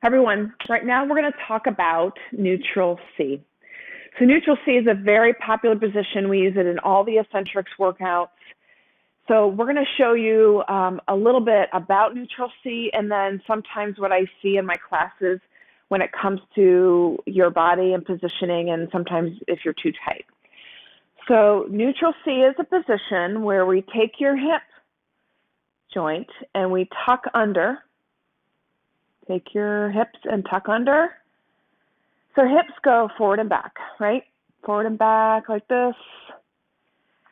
Everyone, right now we're going to talk about neutral C. So neutral C is a very popular position. We use it in all the Essentrics workouts. So we're going to show you a little bit about neutral C, and then sometimes what I see in my classes when it comes to your body and positioning, and sometimes if you're too tight. So neutral C is a position where we take your hip joint and we tuck under. Take your hips and tuck under. So hips go forward and back, right? Forward and back like this.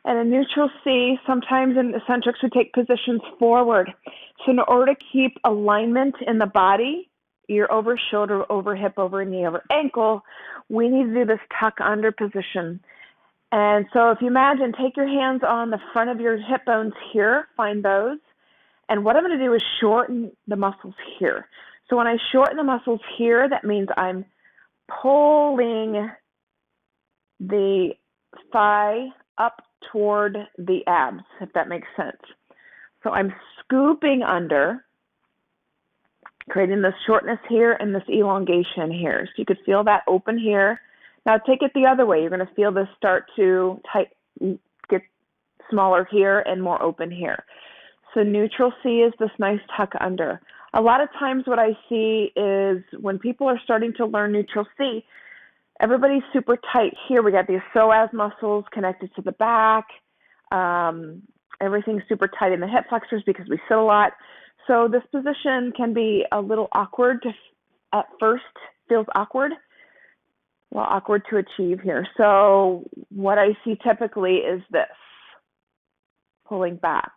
And in neutral C, sometimes in eccentrics, we take positions forward. So in order to keep alignment in the body, ear over shoulder, over hip, over knee, over ankle, we need to do this tuck under position. And so if you imagine, take your hands on the front of your hip bones here, find those. And what I'm going to do is shorten the muscles here. So when I shorten the muscles here, that means I'm pulling the thigh up toward the abs, if that makes sense. So I'm scooping under, creating this shortness here and this elongation here. So you could feel that open here. Now take it the other way. You're going to feel this start to get smaller here and more open here. So neutral C is this nice tuck under. A lot of times what I see is when people are starting to learn neutral C, everybody's super tight here. We got these psoas muscles connected to the back. Everything's super tight in the hip flexors because we sit a lot. So this position can be a little awkward at first, feels awkward. Well, awkward to achieve here. So what I see typically is this, pulling back.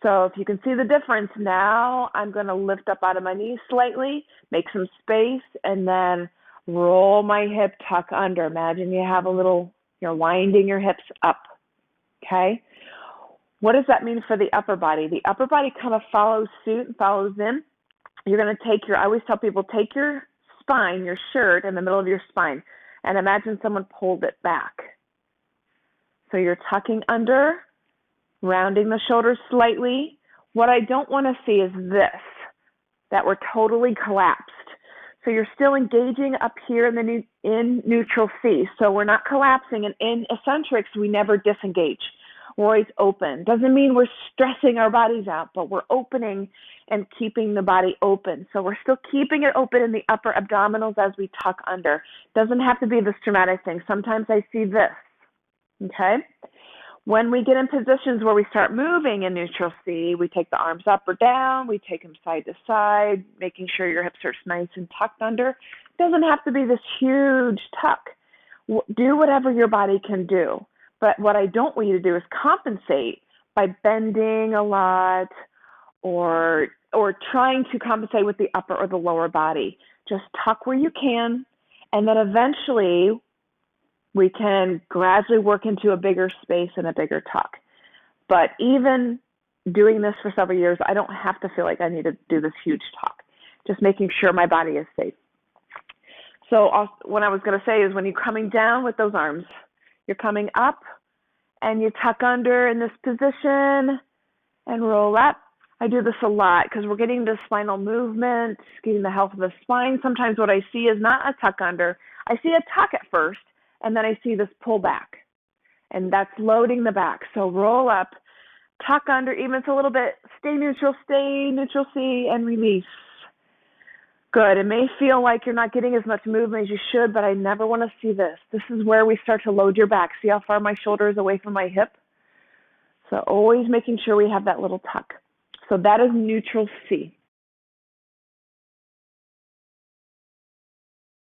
So if you can see the difference, now I'm going to lift up out of my knees slightly, make some space, and then roll my hip tuck under. Imagine you have you're winding your hips up, okay? What does that mean for the upper body? The upper body kind of follows suit and follows in. You're going to I always tell people, take your spine, your shirt in the middle of your spine, and imagine someone pulled it back. So you're tucking under, rounding the shoulders slightly. What I don't want to see is this, that we're totally collapsed. So you're still engaging up here in neutral C. So we're not collapsing. And in eccentrics, we never disengage. We're always open. Doesn't mean we're stressing our bodies out, but we're opening and keeping the body open. So we're still keeping it open in the upper abdominals as we tuck under. Doesn't have to be this dramatic thing. Sometimes I see this, okay? When we get in positions where we start moving in neutral C, we take the arms up or down, we take them side to side, making sure your hips are nice and tucked under. It doesn't have to be this huge tuck. Do whatever your body can do. But what I don't want you to do is compensate by bending a lot or trying to compensate with the upper or the lower body. Just tuck where you can, and then eventually we can gradually work into a bigger space and a bigger tuck. But even doing this for several years, I don't have to feel like I need to do this huge tuck, just making sure my body is safe. So what I was going to say is when you're coming down with those arms, you're coming up and you tuck under in this position and roll up. I do this a lot because we're getting the spinal movement, getting the health of the spine. Sometimes what I see is not a tuck under. I see a tuck at first, and then I see this pull back, and that's loading the back. So roll up, tuck under, even if it's a little bit, stay neutral C, and release. Good. It may feel like you're not getting as much movement as you should, but I never want to see this. This is where we start to load your back. See how far my shoulder is away from my hip? So always making sure we have that little tuck. So that is neutral C.